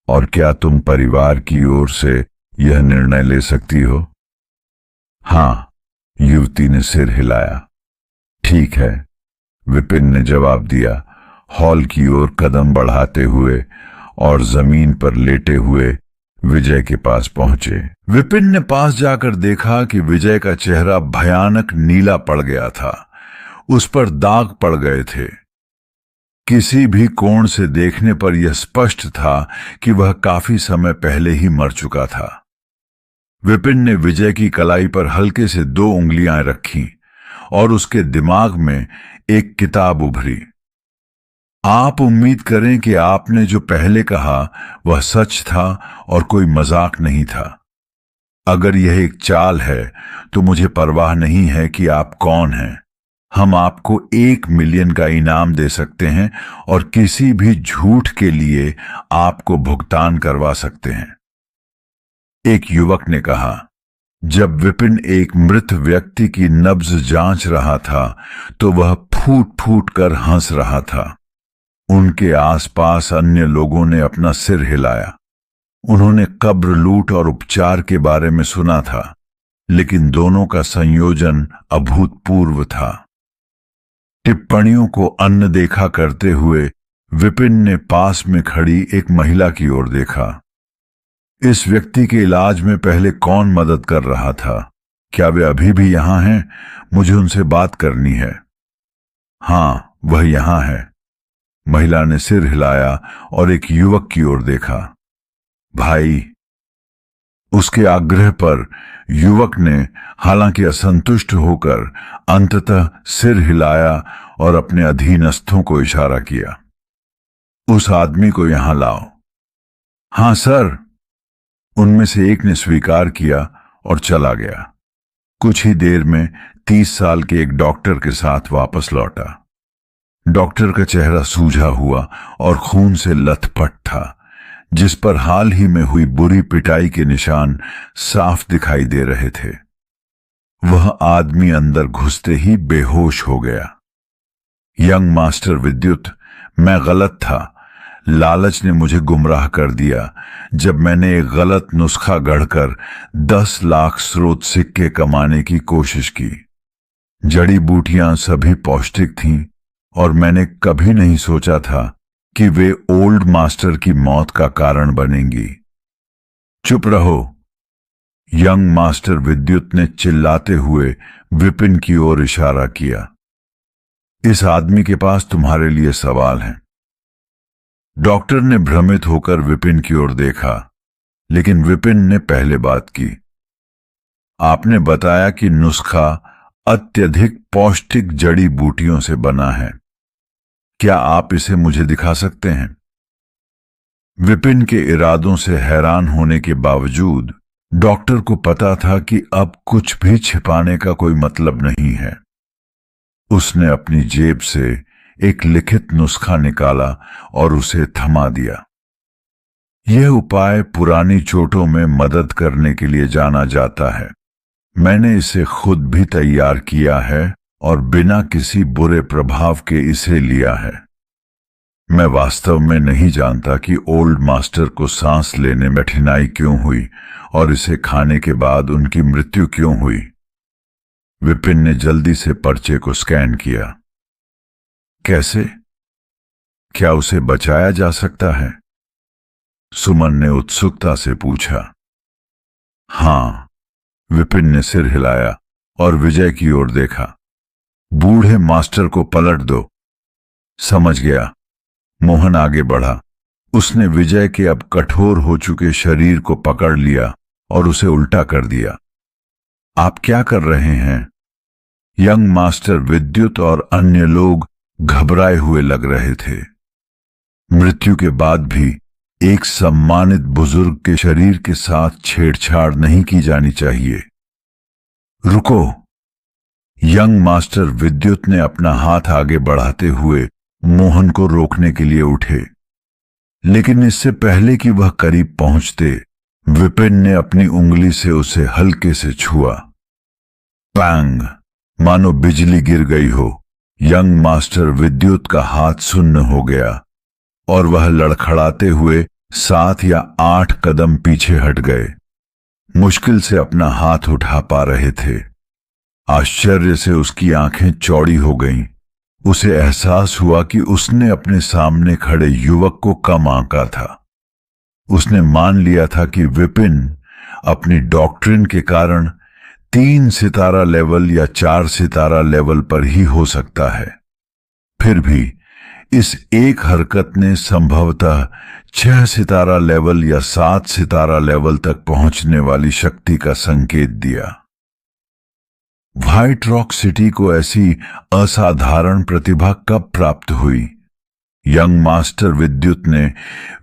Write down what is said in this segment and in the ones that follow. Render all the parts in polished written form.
और क्या तुम परिवार की ओर से यह निर्णय ले सकती हो? हाँ, युवती ने सिर हिलाया। ठीक है, विपिन ने जवाब दिया, हॉल की ओर कदम बढ़ाते हुए और जमीन पर लेटे हुए विजय के पास पहुंचे। विपिन ने पास जाकर देखा कि विजय का चेहरा भयानक नीला पड़ गया था। उस पर दाग पड़ गए थे। किसी भी कोण से देखने पर यह स्पष्ट था कि वह काफी समय पहले ही मर चुका था। विपिन ने विजय की कलाई पर हल्के से 2 उंगलियां रखीं और उसके दिमाग में एक किताब उभरी। आप उम्मीद करें कि आपने जो पहले कहा वह सच था और कोई मजाक नहीं था। अगर यह एक चाल है तो मुझे परवाह नहीं है कि आप कौन हैं। हम आपको 1 मिलियन का इनाम दे सकते हैं और किसी भी झूठ के लिए आपको भुगतान करवा सकते हैं, एक युवक ने कहा। जब विपिन एक मृत व्यक्ति की नब्ज जांच रहा था तो वह फूट फूट कर हंस रहा था। उनके आसपास अन्य लोगों ने अपना सिर हिलाया। उन्होंने कब्र लूट और उपचार के बारे में सुना था, लेकिन दोनों का संयोजन अभूतपूर्व था। टिप्पणियों को अनदेखा करते हुए विपिन ने पास में खड़ी एक महिला की ओर देखा। इस व्यक्ति के इलाज में पहले कौन मदद कर रहा था? क्या वे अभी भी यहां हैं? मुझे उनसे बात करनी है। हां, वह यहां है। महिला ने सिर हिलाया और एक युवक की ओर देखा। भाई, उसके आग्रह पर युवक ने हालांकि असंतुष्ट होकर अंततः सिर हिलाया और अपने अधीनस्थों को इशारा किया। उस आदमी को यहां लाओ। हां सर, उनमें से एक ने स्वीकार किया और चला गया। कुछ ही देर में 30 साल के एक डॉक्टर के साथ वापस लौटा। डॉक्टर का चेहरा सूजा हुआ और खून से लथपथ था, जिस पर हाल ही में हुई बुरी पिटाई के निशान साफ दिखाई दे रहे थे। वह आदमी अंदर घुसते ही बेहोश हो गया। यंग मास्टर विद्युत, मैं गलत था। लालच ने मुझे गुमराह कर दिया जब मैंने एक गलत नुस्खा गढ़कर 10 लाख स्रोत सिक्के कमाने की कोशिश की। जड़ी बूटियां सभी पौष्टिक थीं और मैंने कभी नहीं सोचा था कि वे ओल्ड मास्टर की मौत का कारण बनेंगी। चुप रहो, यंग मास्टर विद्युत ने चिल्लाते हुए विपिन की ओर इशारा किया। इस आदमी के पास तुम्हारे लिए सवाल है। डॉक्टर ने भ्रमित होकर विपिन की ओर देखा, लेकिन विपिन ने पहले बात की। आपने बताया कि नुस्खा अत्यधिक पौष्टिक जड़ी बूटियों से बना है। क्या आप इसे मुझे दिखा सकते हैं? विपिन के इरादों से हैरान होने के बावजूद डॉक्टर को पता था कि अब कुछ भी छिपाने का कोई मतलब नहीं है। उसने अपनी जेब से एक लिखित नुस्खा निकाला और उसे थमा दिया। यह उपाय पुरानी चोटों में मदद करने के लिए जाना जाता है। मैंने इसे खुद भी तैयार किया है और बिना किसी बुरे प्रभाव के इसे लिया है। मैं वास्तव में नहीं जानता कि ओल्ड मास्टर को सांस लेने में कठिनाई क्यों हुई और इसे खाने के बाद उनकी मृत्यु क्यों हुई। विपिन ने जल्दी से पर्चे को स्कैन किया। कैसे? क्या उसे बचाया जा सकता है? सुमन ने उत्सुकता से पूछा। हां, विपिन ने सिर हिलाया और विजय की ओर देखा। बूढ़े मास्टर को पलट दो। समझ गया। मोहन आगे बढ़ा। उसने विजय के अब कठोर हो चुके शरीर को पकड़ लिया और उसे उल्टा कर दिया। आप क्या कर रहे हैं? यंग मास्टर विद्युत और अन्य लोग घबराए हुए लग रहे थे। मृत्यु के बाद भी एक सम्मानित बुजुर्ग के शरीर के साथ छेड़छाड़ नहीं की जानी चाहिए। रुको! यंग मास्टर विद्युत ने अपना हाथ आगे बढ़ाते हुए मोहन को रोकने के लिए उठे, लेकिन इससे पहले कि वह करीब पहुंचते, विपिन ने अपनी उंगली से उसे हल्के से छुआ। पैंग! मानो बिजली गिर गई हो। यंग मास्टर विद्युत का हाथ सुन्न हो गया और वह लड़खड़ाते हुए 7 या 8 कदम पीछे हट गए। मुश्किल से अपना हाथ उठा पा रहे थे। आश्चर्य से उसकी आंखें चौड़ी हो गईं। उसे एहसास हुआ कि उसने अपने सामने खड़े युवक को कम आंका था। उसने मान लिया था कि विपिन अपनी डॉक्ट्रिन के कारण 3 सितारा लेवल या 4 सितारा लेवल पर ही हो सकता है। फिर भी इस एक हरकत ने संभवतः 6 सितारा लेवल या 7 सितारा लेवल तक पहुंचने वाली शक्ति का संकेत दिया। व्हाइट रॉक सिटी को ऐसी असाधारण प्रतिभा कब प्राप्त हुई? यंग मास्टर विद्युत ने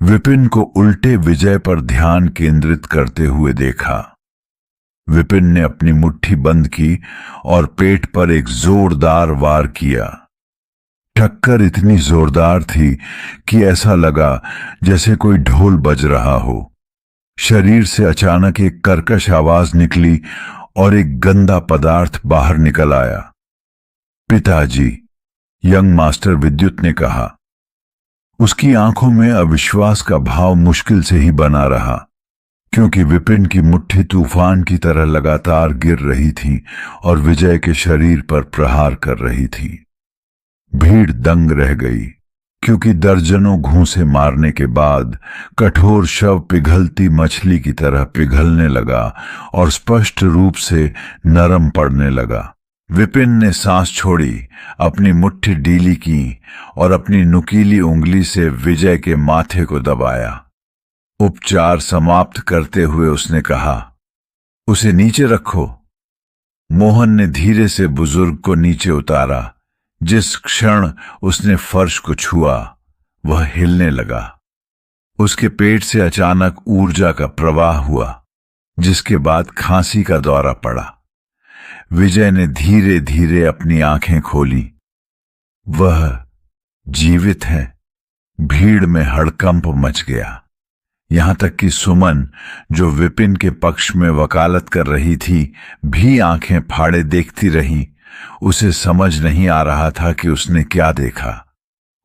विपिन को उल्टे विजय पर ध्यान केंद्रित करते हुए देखा। विपिन ने अपनी मुट्ठी बंद की और पेट पर एक जोरदार वार किया। टक्कर इतनी जोरदार थी कि ऐसा लगा जैसे कोई ढोल बज रहा हो। शरीर से अचानक एक कर्कश आवाज निकली और एक गंदा पदार्थ बाहर निकल आया। पिताजी, यंग मास्टर विद्युत ने कहा। उसकी आंखों में अविश्वास का भाव मुश्किल से ही बना रहा, क्योंकि विपिन की मुट्ठी तूफान की तरह लगातार गिर रही थी और विजय के शरीर पर प्रहार कर रही थी। भीड़ दंग रह गई, क्योंकि दर्जनों घूंसे मारने के बाद कठोर शव पिघलती मछली की तरह पिघलने लगा और स्पष्ट रूप से नरम पड़ने लगा। विपिन ने सांस छोड़ी, अपनी मुट्ठी ढीली की और अपनी नुकीली उंगली से विजय के माथे को दबाया। उपचार समाप्त करते हुए उसने कहा, उसे नीचे रखो। मोहन ने धीरे से बुजुर्ग को नीचे उतारा। जिस क्षण उसने फर्श को छुआ, वह हिलने लगा। उसके पेट से अचानक ऊर्जा का प्रवाह हुआ, जिसके बाद खांसी का दौरा पड़ा। विजय ने धीरे धीरे अपनी आंखें खोली। वह जीवित है। भीड़ में हड़कंप मच गया। यहां तक कि सुमन, जो विपिन के पक्ष में वकालत कर रही थी, भी आंखें फाड़े देखती रही। उसे समझ नहीं आ रहा था कि उसने क्या देखा।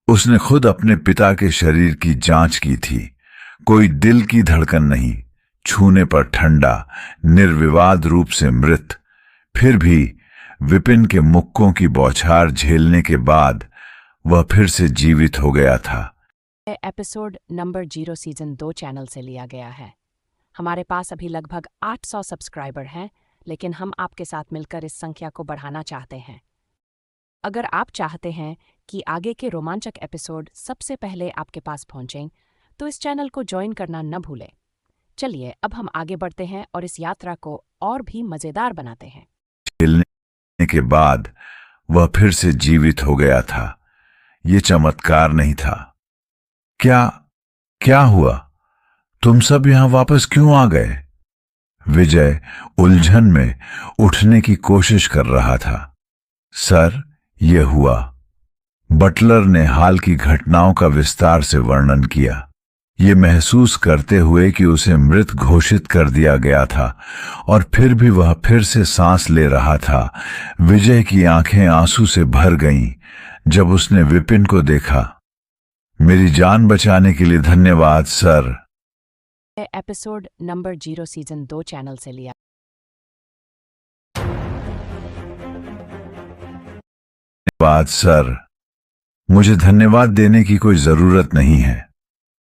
उसने खुद अपने पिता के शरीर की जांच की थी। कोई दिल की धड़कन नहीं, छूने पर ठंडा, निर्विवाद रूप से मृत। फिर भी विपिन के मुक्कों की बौछार झेलने के बाद वह फिर से जीवित हो गया था। एपिसोड नंबर 0 सीजन 2 चैनल से लिया गया है। हमारे पास अभी लगभग 800 सब्सक्राइबर हैं, लेकिन हम आपके साथ मिलकर इस संख्या को बढ़ाना चाहते हैं। अगर आप चाहते हैं कि आगे के रोमांचक एपिसोड सबसे पहले आपके पास पहुंचें, तो इस चैनल को ज्वाइन करना न भूलें। चलिए अब हम आगे बढ़ते हैं और इस यात्रा को और भी मजेदार बनाते हैं। खेलने के बाद वह फिर से जीवित हो गया था। यह चमत्कार नहीं था। क्या हुआ? तुम सब यहां वापस क्यों आ गए? विजय उलझन में उठने की कोशिश कर रहा था। सर, यह हुआ। बटलर ने हाल की घटनाओं का विस्तार से वर्णन किया, ये महसूस करते हुए कि उसे मृत घोषित कर दिया गया था, और फिर भी वह फिर से सांस ले रहा था। विजय की आंखें आंसू से भर गईं जब उसने विपिन को देखा। मेरी जान बचाने के लिए धन्यवाद sir. Episode number 0 season 2 channel से लिया। धन्यवाद सर। मुझे धन्यवाद देने की कोई जरूरत नहीं है।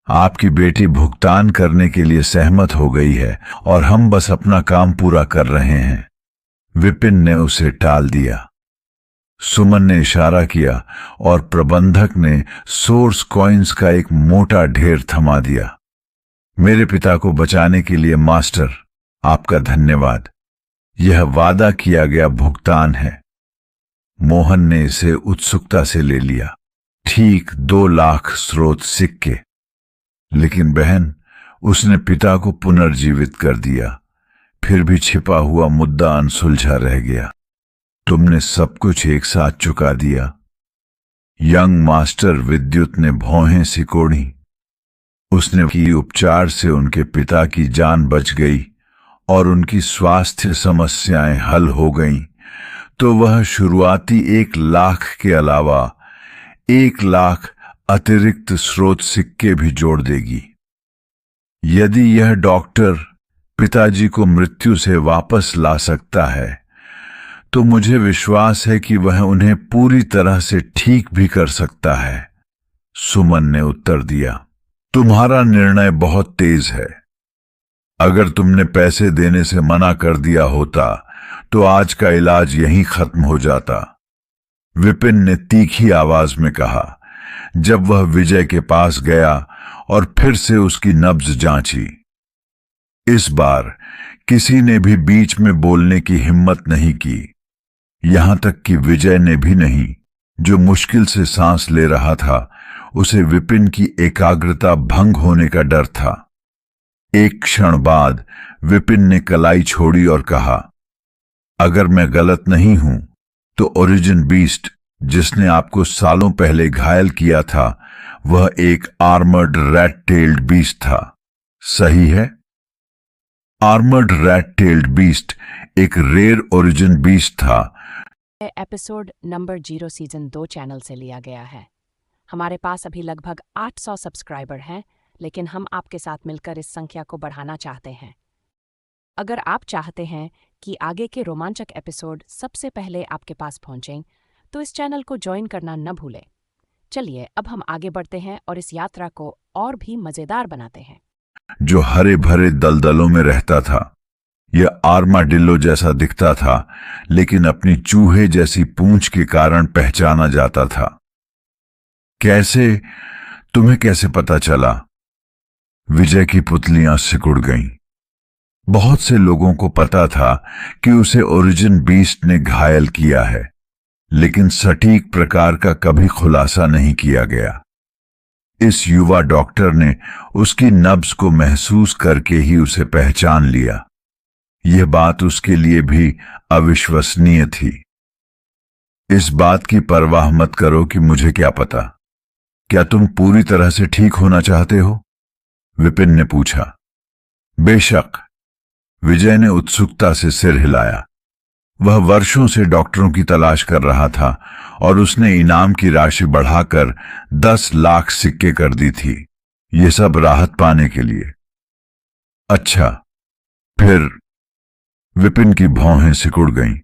आपकी बेटी भुगतान करने के लिए सहमत हो गई है और हम बस अपना काम पूरा कर रहे हैं। विपिन ने उसे टाल दिया। सुमन ने इशारा किया और प्रबंधक ने सोर्स कॉइन्स का एक मोटा ढेर थमा दिया। मेरे पिता को बचाने के लिए मास्टर, आपका धन्यवाद। यह वादा किया गया भुगतान है। मोहन ने इसे उत्सुकता से ले लिया। ठीक 2 लाख स्रोत सिक्के। लेकिन बहन, उसने पिता को पुनर्जीवित कर दिया। फिर भी छिपा हुआ मुद्दा अनसुलझा रह गया। तुमने सब कुछ एक साथ चुका दिया। यंग मास्टर विद्युत ने भौहें सिकोड़ी। उसने की उपचार से उनके पिता की जान बच गई और उनकी स्वास्थ्य समस्याएं हल हो गईं, तो वह शुरुआती 1 लाख के अलावा 1 लाख अतिरिक्त स्रोत सिक्के भी जोड़ देगी। यदि यह डॉक्टर पिताजी को मृत्यु से वापस ला सकता है तो मुझे विश्वास है कि वह उन्हें पूरी तरह से ठीक भी कर सकता है, सुमन ने उत्तर दिया। तुम्हारा निर्णय बहुत तेज है। अगर तुमने पैसे देने से मना कर दिया होता तो आज का इलाज यहीं खत्म हो जाता, विपिन ने तीखी आवाज में कहा जब वह विजय के पास गया और फिर से उसकी नब्ज जांची। इस बार किसी ने भी बीच में बोलने की हिम्मत नहीं की, यहां तक कि विजय ने भी नहीं, जो मुश्किल से सांस ले रहा था। उसे विपिन की एकाग्रता भंग होने का डर था। एक क्षण बाद विपिन ने कलाई छोड़ी और कहा, अगर मैं गलत नहीं हूं तो ओरिजिन बीस्ट जिसने आपको सालों पहले घायल किया था वह एक आर्मर्ड रैट टेल्ड बीस्ट था, सही है? आर्मर्ड रैट टेल्ड बीस्ट एक रेयर ओरिजिन बीस्ट था। एपिसोड नंबर 0 सीजन 2 चैनल से लिया गया है। हमारे पास अभी लगभग 800 सब्सक्राइबर हैं, लेकिन हम आपके साथ मिलकर इस संख्या को बढ़ाना चाहते हैं। अगर आप चाहते हैं कि आगे के रोमांचक एपिसोड सबसे पहले आपके पास पहुंचें, तो इस चैनल को ज्वाइन करना न भूलें। चलिए अब हम आगे बढ़ते हैं और इस यात्रा को और भी मजेदार बनाते हैं। जो हरे भरे दलदलों में रहता था, यह आर्माडिल्लो जैसा दिखता था, लेकिन अपनी चूहे जैसी पूंछ के कारण पहचाना जाता था। कैसे? तुम्हें कैसे पता चला? विजय की पुतलियां सिकुड़ गईं। बहुत से लोगों को पता था कि उसे ओरिजिन बीस्ट ने घायल किया है, लेकिन सटीक प्रकार का कभी खुलासा नहीं किया गया। इस युवा डॉक्टर ने उसकी नब्ज को महसूस करके ही उसे पहचान लिया। यह बात उसके लिए भी अविश्वसनीय थी। इस बात की परवाह मत करो कि मुझे क्या पता। क्या तुम पूरी तरह से ठीक होना चाहते हो? विपिन ने पूछा। बेशक, विजय ने उत्सुकता से सिर हिलाया। वह वर्षों से डॉक्टरों की तलाश कर रहा था और उसने इनाम की राशि बढ़ाकर 10 लाख सिक्के कर दी थी, यह सब राहत पाने के लिए। अच्छा, फिर? विपिन की भौहें सिकुड़ गईं।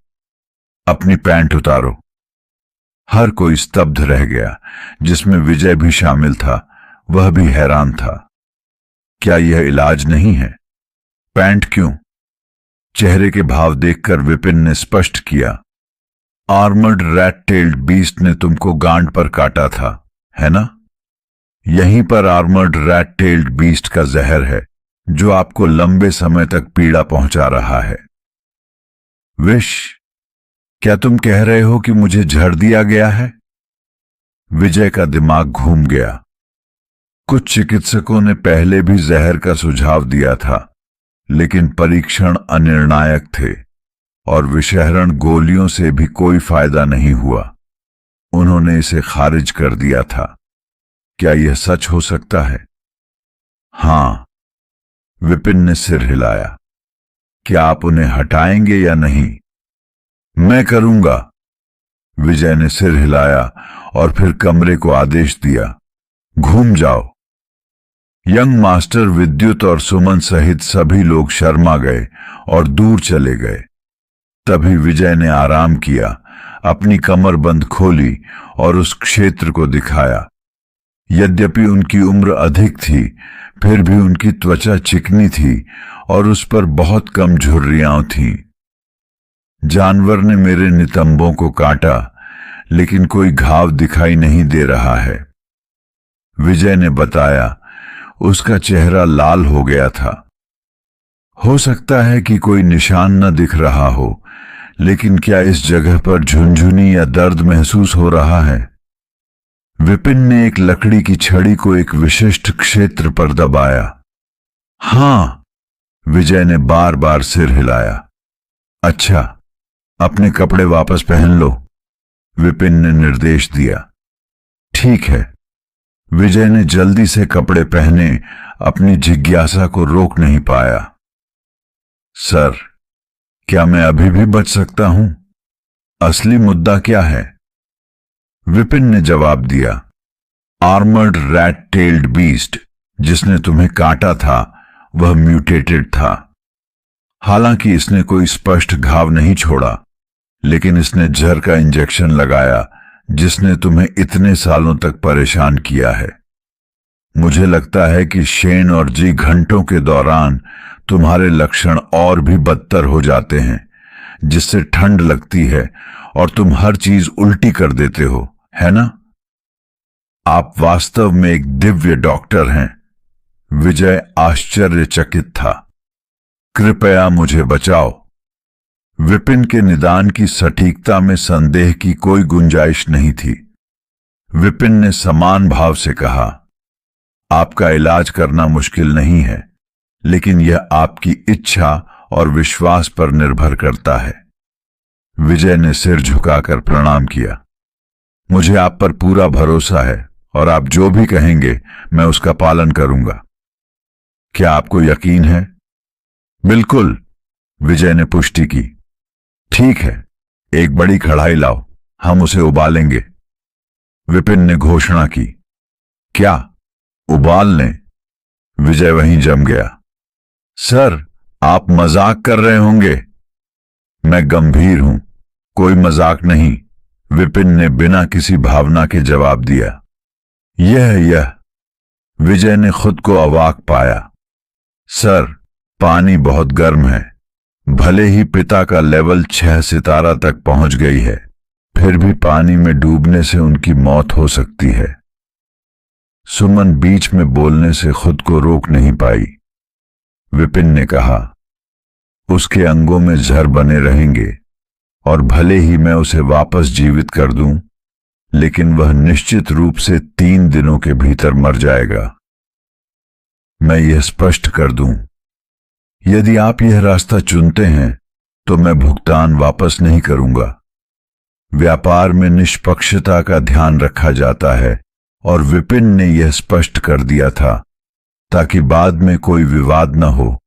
अपनी पैंट उतारो। हर कोई स्तब्ध रह गया, जिसमें विजय भी शामिल था। वह भी हैरान था। क्या यह इलाज नहीं है? पैंट क्यों? चेहरे के भाव देखकर विपिन ने स्पष्ट किया, आर्मर्ड रैट टेल्ड बीस्ट ने तुमको गांड पर काटा था, है ना? यहीं पर आर्मर्ड रैट टेल्ड बीस्ट का जहर है, जो आपको लंबे समय तक पीड़ा पहुंचा रहा है। विश, क्या तुम कह रहे हो कि मुझे झड़ दिया गया है? विजय का दिमाग घूम गया। कुछ चिकित्सकों ने पहले भी जहर का सुझाव दिया था, लेकिन परीक्षण अनिर्णायक थे और विषहरण गोलियों से भी कोई फायदा नहीं हुआ। उन्होंने इसे खारिज कर दिया था। क्या यह सच हो सकता है? हां, विपिन ने सिर हिलाया। क्या आप उन्हें हटाएंगे या नहीं? मैं करूंगा। विजय ने सिर हिलाया और फिर कमरे को आदेश दिया, घूम जाओ। यंग मास्टर विद्युत और सुमन सहित सभी लोग शर्मा गए और दूर चले गए। तभी विजय ने आराम किया, अपनी कमरबंद खोली और उस क्षेत्र को दिखाया। यद्यपि उनकी उम्र अधिक थी, फिर भी उनकी त्वचा चिकनी थी और उस पर बहुत कम झुर्रियां थीं। जानवर ने मेरे नितंबों को काटा, लेकिन कोई घाव दिखाई नहीं दे रहा है, विजय ने बताया। उसका चेहरा लाल हो गया था। हो सकता है कि कोई निशान न दिख रहा हो, लेकिन क्या इस जगह पर झुनझुनी या दर्द महसूस हो रहा है? विपिन ने एक लकड़ी की छड़ी को एक विशिष्ट क्षेत्र पर दबाया। हां, विजय ने बार बार सिर हिलाया। अच्छा, अपने कपड़े वापस पहन लो, विपिन ने निर्देश दिया। ठीक है। विजय ने जल्दी से कपड़े पहने, अपनी जिज्ञासा को रोक नहीं पाया। सर, क्या मैं अभी भी बच सकता हूं? असली मुद्दा क्या है? विपिन ने जवाब दिया, आर्मर्ड रैट टेल्ड बीस्ट जिसने तुम्हें काटा था वह म्यूटेटेड था। हालांकि इसने कोई स्पष्ट घाव नहीं छोड़ा, लेकिन इसने जहर का इंजेक्शन लगाया जिसने तुम्हें इतने सालों तक परेशान किया है। मुझे लगता है कि शेन और जी घंटों के दौरान तुम्हारे लक्षण और भी बदतर हो जाते हैं, जिससे ठंड लगती है और तुम हर चीज उल्टी कर देते हो, है ना? आप वास्तव में एक दिव्य डॉक्टर हैं। विजय आश्चर्यचकित था। कृपया मुझे बचाओ। विपिन के निदान की सटीकता में संदेह की कोई गुंजाइश नहीं थी। विपिन ने समान भाव से कहा, आपका इलाज करना मुश्किल नहीं है, लेकिन यह आपकी इच्छा और विश्वास पर निर्भर करता है। विजय ने सिर झुकाकर प्रणाम किया। मुझे आप पर पूरा भरोसा है और आप जो भी कहेंगे मैं उसका पालन करूंगा। क्या आपको यकीन है? बिल्कुल, विजय ने पुष्टि की। ठीक है, एक बड़ी कढ़ाई लाओ, हम उसे उबालेंगे, विपिन ने घोषणा की। क्या उबालने? विजय वहीं जम गया। सर, आप मजाक कर रहे होंगे। मैं गंभीर हूं, कोई मजाक नहीं, विपिन ने बिना किसी भावना के जवाब दिया। यह विजय ने खुद को अवाक पाया। सर, पानी बहुत गर्म है। भले ही पिता का लेवल 6 सितारा तक पहुंच गई है, फिर भी पानी में डूबने से उनकी मौत हो सकती है। सुमन बीच में बोलने से खुद को रोक नहीं पाई। विपिन ने कहा, उसके अंगों में जहर बने रहेंगे और भले ही मैं उसे वापस जीवित कर दूं, लेकिन वह निश्चित रूप से 3 दिनों के भीतर मर जाएगा। मैं यह स्पष्ट कर दूं, यदि आप यह रास्ता चुनते हैं तो मैं भुगतान वापस नहीं करूंगा। व्यापार में निष्पक्षता का ध्यान रखा जाता है और विपिन ने यह स्पष्ट कर दिया था ताकि बाद में कोई विवाद न हो।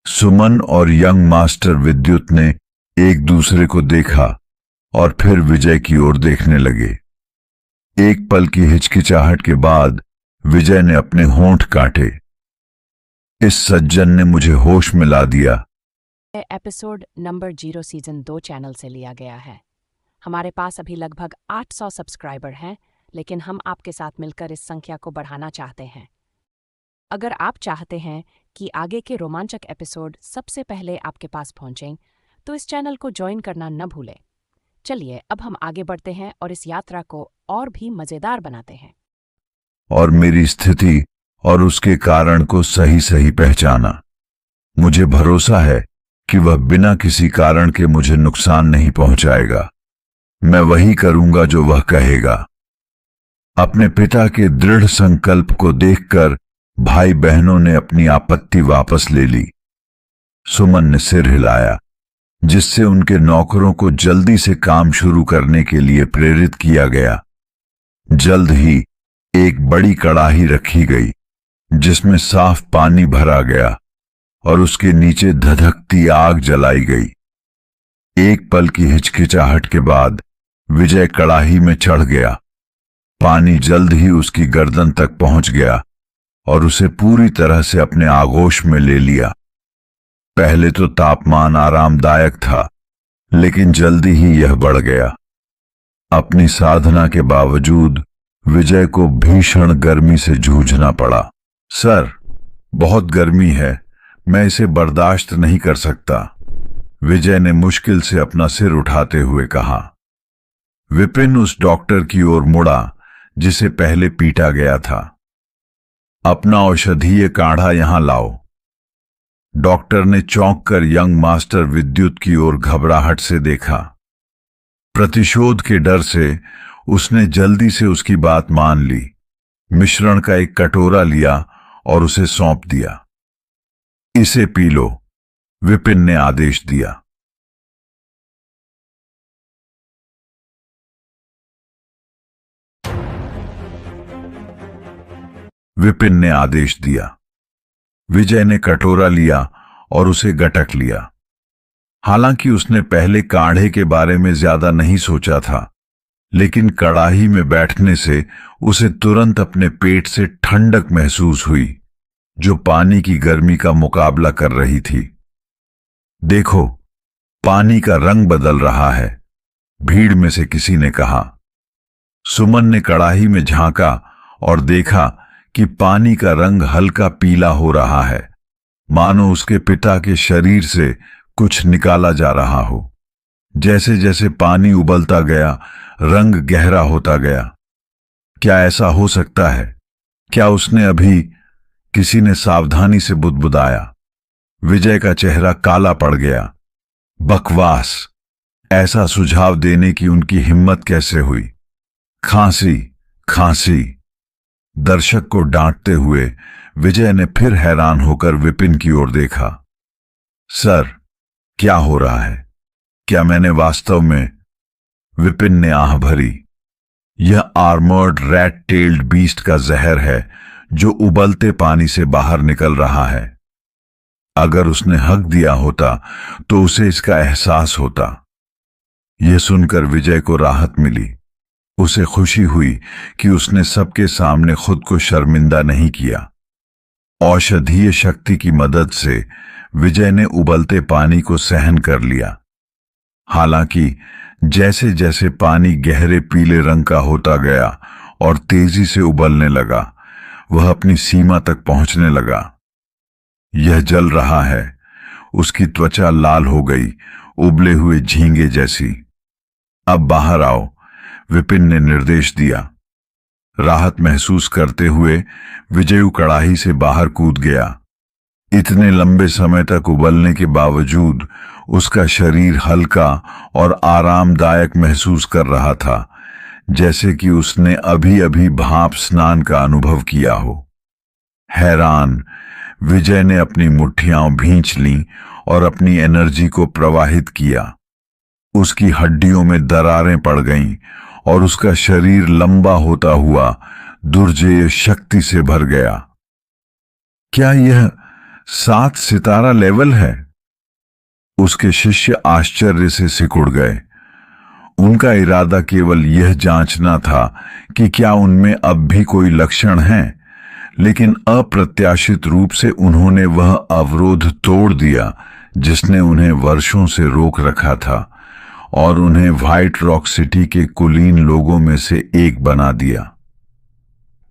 सुमन और यंग मास्टर विद्युत ने एक दूसरे को देखा और फिर विजय की ओर देखने लगे। एक पल की हिचकिचाहट के बाद विजय ने अपने होंठ काटे। इस सज्जन ने मुझे होश में ला दिया। एपिसोड नंबर 0 सीजन 2 चैनल से लिया गया है। हमारे पास अभी लगभग 800 सब्सक्राइबर हैं, लेकिन हम आपके साथ मिलकर इस संख्या को बढ़ाना चाहते हैं। अगर आप चाहते हैं कि आगे के रोमांचक एपिसोड सबसे पहले आपके पास पहुंचें, तो इस चैनल को ज्वाइन करना न भूलें। चलिए अब हम आगे बढ़ते हैं और इस यात्रा को और भी मजेदार बनाते हैं। और मेरी स्थिति और उसके कारण को सही सही पहचाना। मुझे भरोसा है कि वह बिना किसी कारण के मुझे नुकसान नहीं पहुंचाएगा। मैं वही करूंगा जो वह कहेगा। अपने पिता के दृढ़ संकल्प को देखकर भाई बहनों ने अपनी आपत्ति वापस ले ली। सुमन ने सिर हिलाया, जिससे उनके नौकरों को जल्दी से काम शुरू करने के लिए प्रेरित किया गया। जल्द ही एक बड़ी कड़ाही रखी गई जिसमें साफ पानी भरा गया और उसके नीचे धधकती आग जलाई गई। एक पल की हिचकिचाहट के बाद विजय कड़ाही में चढ़ गया। पानी जल्द ही उसकी गर्दन तक पहुंच गया और उसे पूरी तरह से अपने आगोश में ले लिया। पहले तो तापमान आरामदायक था, लेकिन जल्दी ही यह बढ़ गया। अपनी साधना के बावजूद विजय को भीषण गर्मी से जूझना पड़ा। सर, बहुत गर्मी है, मैं इसे बर्दाश्त नहीं कर सकता, विजय ने मुश्किल से अपना सिर उठाते हुए कहा। विपिन उस डॉक्टर की ओर मुड़ा जिसे पहले पीटा गया था। अपना औषधीय काढ़ा यहां लाओ। डॉक्टर ने चौंक कर यंग मास्टर विद्युत की ओर घबराहट से देखा। प्रतिशोध के डर से उसने जल्दी से उसकी बात मान ली। मिश्रण का एक कटोरा लिया और उसे सौंप दिया। इसे पी लो, विपिन ने आदेश दिया। विपिन ने आदेश दिया। विजय ने कटोरा लिया और उसे गटक लिया। हालांकि उसने पहले काढ़े के बारे में ज्यादा नहीं सोचा था, लेकिन कड़ाही में बैठने से उसे तुरंत अपने पेट से ठंडक महसूस हुई। जो पानी की गर्मी का मुकाबला कर रही थी। देखो, पानी का रंग बदल रहा है, भीड़ में से किसी ने कहा। सुमन ने कड़ाही में झांका और देखा कि पानी का रंग हल्का पीला हो रहा है, मानो उसके पिता के शरीर से कुछ निकाला जा रहा हो। जैसे जैसे पानी उबलता गया, रंग गहरा होता गया। क्या ऐसा हो सकता है? क्या उसने अभी? किसी ने सावधानी से बुदबुदाया। विजय का चेहरा काला पड़ गया। बकवास! ऐसा सुझाव देने की उनकी हिम्मत कैसे हुई? खांसी, खांसी। दर्शक को डांटते हुए विजय ने फिर हैरान होकर विपिन की ओर देखा। सर, क्या हो रहा है? क्या मैंने वास्तव में? विपिन ने आह भरी। यह आर्मर्ड रैट टेल्ड बीस्ट का जहर है जो उबलते पानी से बाहर निकल रहा है। अगर उसने हक दिया होता तो उसे इसका एहसास होता। यह सुनकर विजय को राहत मिली। उसे खुशी हुई कि उसने सबके सामने खुद को शर्मिंदा नहीं किया। औषधीय शक्ति की मदद से विजय ने उबलते पानी को सहन कर लिया। हालांकि जैसे जैसे पानी गहरे पीले रंग का होता गया और तेजी से उबलने लगा, वह अपनी सीमा तक पहुंचने लगा। यह जल रहा है। उसकी त्वचा लाल हो गई, उबले हुए झींगे जैसी। अब बाहर आओ, विपिन ने निर्देश दिया। राहत महसूस करते हुए विजयू कड़ाही से बाहर कूद गया। इतने लंबे समय तक उबलने के बावजूद उसका शरीर हल्का और आरामदायक महसूस कर रहा था, जैसे कि उसने अभी अभी भाप स्नान का अनुभव किया हो। हैरान, विजय ने अपनी मुट्ठियां भींच लीं और अपनी एनर्जी को प्रवाहित किया। उसकी हड्डियों में दरारें पड़ गईं और उसका शरीर लंबा होता हुआ दुर्जेय शक्ति से भर गया। क्या यह 7 सितारा लेवल है? उसके शिष्य आश्चर्य से सिकुड़ गए। उनका इरादा केवल यह जांचना था कि क्या उनमें अब भी कोई लक्षण हैं, लेकिन अप्रत्याशित रूप से उन्होंने वह अवरोध तोड़ दिया जिसने उन्हें वर्षों से रोक रखा था और उन्हें व्हाइट रॉक सिटी के कुलीन लोगों में से एक बना दिया।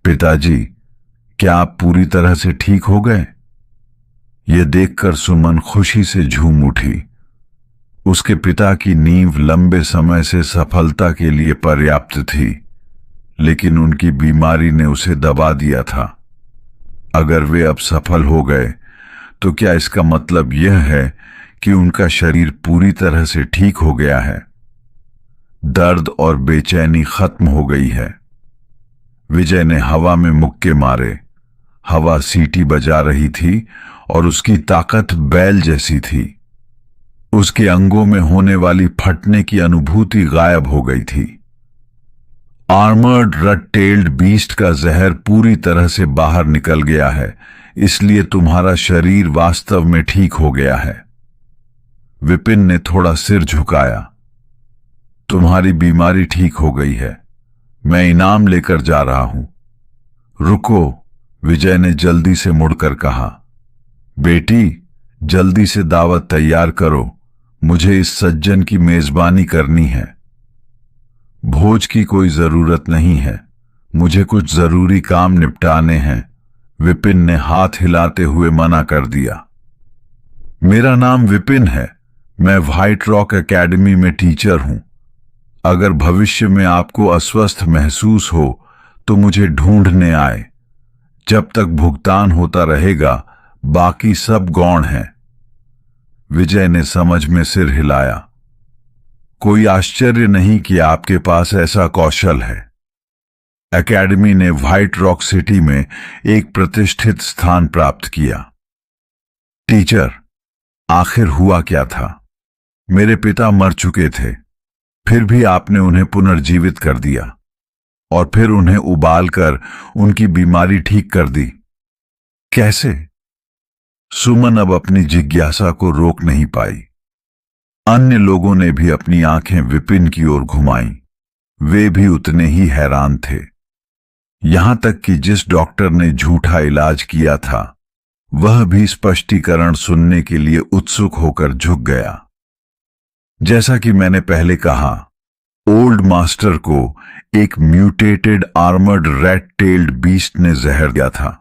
पिताजी, क्या आप पूरी तरह से ठीक हो गए? यह देखकर सुमन खुशी से झूम उठी। उसके पिता की नींव लंबे समय से सफलता के लिए पर्याप्त थी, लेकिन उनकी बीमारी ने उसे दबा दिया था। अगर वे अब सफल हो गए तो क्या इसका मतलब यह है कि उनका शरीर पूरी तरह से ठीक हो गया है? दर्द और बेचैनी खत्म हो गई है। विजय ने हवा में मुक्के मारे। हवा सीटी बजा रही थी और उसकी ताकत बैल जैसी थी। उसके अंगों में होने वाली फटने की अनुभूति गायब हो गई थी। आर्मर्ड रट टेल्ड बीस्ट का जहर पूरी तरह से बाहर निकल गया है, इसलिए तुम्हारा शरीर वास्तव में ठीक हो गया है। विपिन ने थोड़ा सिर झुकाया। तुम्हारी बीमारी ठीक हो गई है। मैं इनाम लेकर जा रहा हूं। रुको, विजय ने जल्दी से मुड़कर कहा। बेटी, जल्दी से दावत तैयार करो। मुझे इस सज्जन की मेजबानी करनी है। भोज की कोई जरूरत नहीं है। मुझे कुछ जरूरी काम निपटाने हैं। विपिन ने हाथ हिलाते हुए मना कर दिया। मेरा नाम विपिन है। मैं व्हाइट रॉक एकेडमी में टीचर हूं। अगर भविष्य में आपको अस्वस्थ महसूस हो तो मुझे ढूंढने आए। जब तक भुगतान होता रहेगा, बाकी सब गौण है। विजय ने समझ में सिर हिलाया। कोई आश्चर्य नहीं कि आपके पास ऐसा कौशल है। एकेडमी ने व्हाइट रॉक सिटी में एक प्रतिष्ठित स्थान प्राप्त किया। टीचर, आखिर हुआ क्या था? मेरे पिता मर चुके थे, फिर भी आपने उन्हें पुनर्जीवित कर दिया और फिर उन्हें उबालकर उनकी बीमारी ठीक कर दी। कैसे? सुमन अब अपनी जिज्ञासा को रोक नहीं पाई। अन्य लोगों ने भी अपनी आंखें विपिन की ओर घुमाईं। वे भी उतने ही हैरान थे। यहां तक कि जिस डॉक्टर ने झूठा इलाज किया था वह भी स्पष्टीकरण सुनने के लिए उत्सुक होकर झुक गया। जैसा कि मैंने पहले कहा, ओल्ड मास्टर को एक mutated armoured red tailed beast ने जहर दिया था।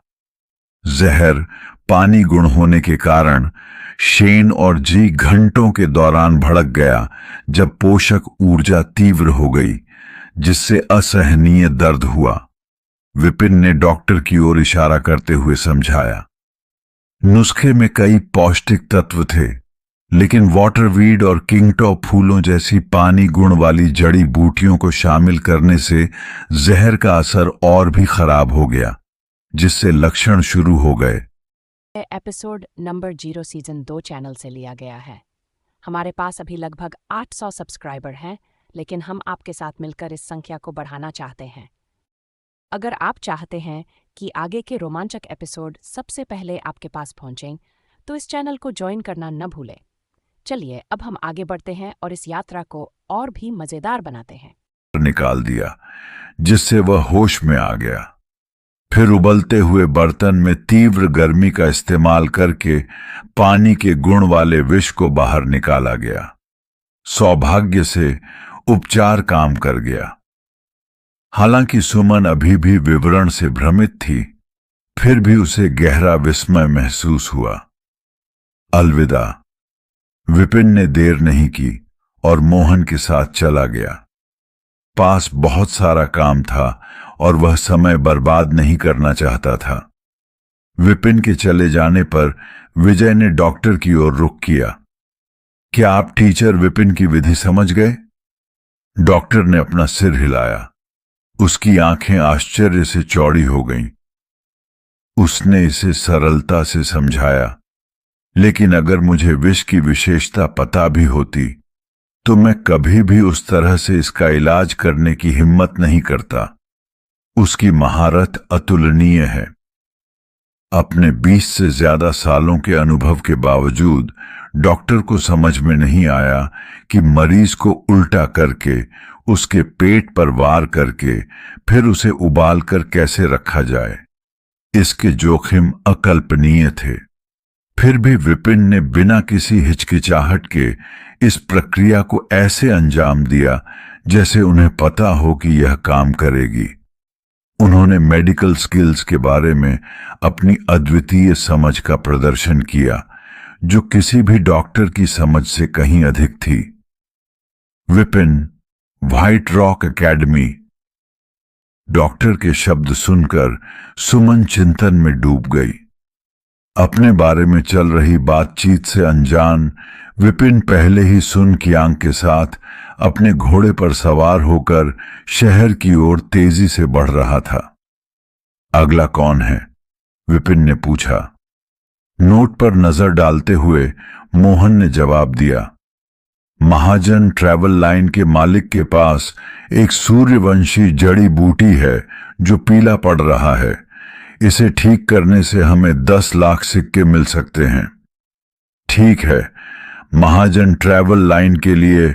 जहर पानी गुण होने के कारण शेन और जी घंटों के दौरान भड़क गया जब पोषक ऊर्जा तीव्र हो गई, जिससे असहनीय दर्द हुआ। विपिन ने डॉक्टर की ओर इशारा करते हुए समझाया। नुस्खे में कई पौष्टिक तत्व थे, लेकिन वाटरवीड और किंगटॉप फूलों जैसी पानी गुण वाली जड़ी बूटियों को शामिल करने से जहर का असर और भी खराब हो गया, जिससे लक्षण शुरू हो गए। एपिसोड नंबर 0 सीजन 2 चैनल से लिया गया है। हमारे पास अभी लगभग 800 सब्सक्राइबर हैं, लेकिन हम आपके साथ मिलकर इस संख्या को बढ़ाना चाहते हैं। अगर आप चाहते हैं कि आगे के रोमांचक एपिसोड सबसे पहले आपके पास पहुंचें, तो इस चैनल को ज्वाइन करना न भूलें। चलिए अब हम आगे बढ़ते हैं और इस यात्रा को और भी मजेदार बनाते हैं। निकाल दिया, जिससे वह होश में आ गया। फिर उबलते हुए बर्तन में तीव्र गर्मी का इस्तेमाल करके पानी के गुण वाले विष को बाहर निकाला गया। सौभाग्य से उपचार काम कर गया। हालांकि सुमन अभी भी विवरण से भ्रमित थी, फिर भी उसे गहरा विस्मय महसूस हुआ। अलविदा। विपिन ने देर नहीं की और मोहन के साथ चला गया। पास बहुत सारा काम था और वह समय बर्बाद नहीं करना चाहता था। विपिन के चले जाने पर विजय ने डॉक्टर की ओर रुख किया। क्या आप टीचर विपिन की विधि समझ गए? डॉक्टर ने अपना सिर हिलाया। उसकी आंखें आश्चर्य से चौड़ी हो गईं। उसने इसे सरलता से समझाया, लेकिन अगर मुझे विष की विशेषता पता भी होती तो मैं कभी भी उस तरह से इसका इलाज करने की हिम्मत नहीं करता। उसकी महारत अतुलनीय है। अपने 20 से ज्यादा सालों के अनुभव के बावजूद डॉक्टर को समझ में नहीं आया कि मरीज को उल्टा करके उसके पेट पर वार करके फिर उसे उबाल कर कैसे रखा जाए। इसके जोखिम अकल्पनीय थे। फिर भी विपिन ने बिना किसी हिचकिचाहट के इस प्रक्रिया को ऐसे अंजाम दिया जैसे उन्हें पता हो कि यह काम करेगी। उन्होंने मेडिकल स्किल्स के बारे में अपनी अद्वितीय समझ का प्रदर्शन किया, जो किसी भी डॉक्टर की समझ से कहीं अधिक थी। Vipin, white rock academy. Doctor के शब्द सुनकर सुमन चिंतन में डूब गई। अपने बारे में चल रही बातचीत से अनजान विपिन पहले ही सुन कियांग के साथ अपने घोड़े पर सवार होकर शहर की ओर तेजी से बढ़ रहा था। अगला कौन है? विपिन ने पूछा। नोट पर नजर डालते हुए मोहन ने जवाब दिया। महाजन ट्रैवल लाइन के मालिक के पास एक सूर्यवंशी जड़ी बूटी है जो पीला पड़ रहा है। इसे ठीक करने से हमें 10 लाख सिक्के मिल सकते हैं। ठीक है, महाजन ट्रैवल लाइन के लिए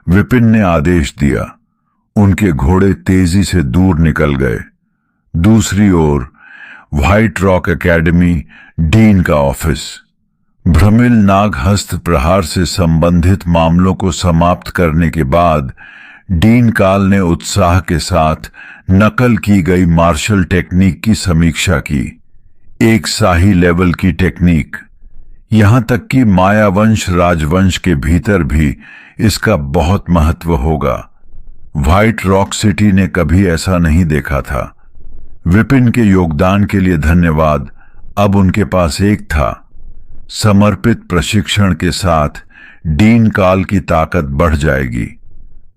विपिन ने आदेश दिया। उनके घोड़े तेजी से दूर निकल गए। दूसरी ओर व्हाइट रॉक एकेडमी डीन का ऑफिस। भ्रमिल नाग हस्त प्रहार से संबंधित मामलों को समाप्त करने के बाद डीन काल ने उत्साह के साथ नकल की गई मार्शल टेक्निक की समीक्षा की। एक शाही लेवल की टेक्निक। यहां तक कि मायावंश राजवंश के भीतर भी इसका बहुत महत्व होगा। व्हाइट रॉक सिटी ने कभी ऐसा नहीं देखा था। विपिन के योगदान के लिए धन्यवाद। अब उनके पास एक था। समर्पित प्रशिक्षण के साथ डीन काल की ताकत बढ़ जाएगी।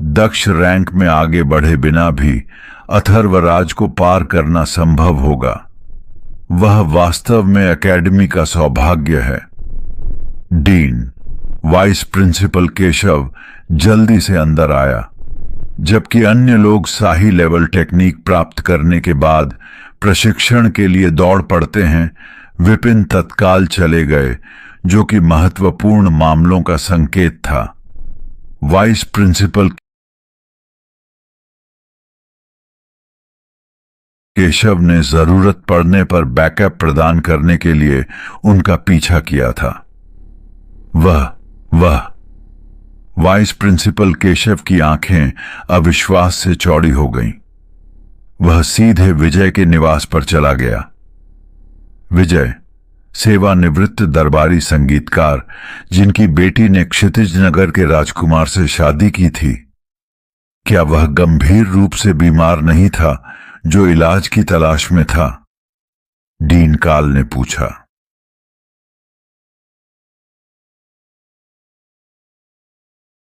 दक्ष रैंक में आगे बढ़े बिना भी अथर्वराज को पार करना संभव होगा। वह वास्तव में एकेडमी का सौभाग्य है। डीन, वाइस प्रिंसिपल केशव जल्दी से अंदर आया। जबकि अन्य लोग शाही लेवल टेक्निक प्राप्त करने के बाद प्रशिक्षण के लिए दौड़ पड़ते हैं, विपिन तत्काल चले गए, जो कि महत्वपूर्ण मामलों का संकेत था। वाइस प्रिंसिपल केशव ने जरूरत पड़ने पर बैकअप प्रदान करने के लिए उनका पीछा किया था। वह वाइस प्रिंसिपल केशव की आंखें अविश्वास से चौड़ी हो गईं। वह सीधे विजय के निवास पर चला गया। विजय, सेवानिवृत्त दरबारी संगीतकार, जिनकी बेटी ने क्षितिज नगर के राजकुमार से शादी की थी। क्या वह गंभीर रूप से बीमार नहीं था जो इलाज की तलाश में था? डीन काल ने पूछा।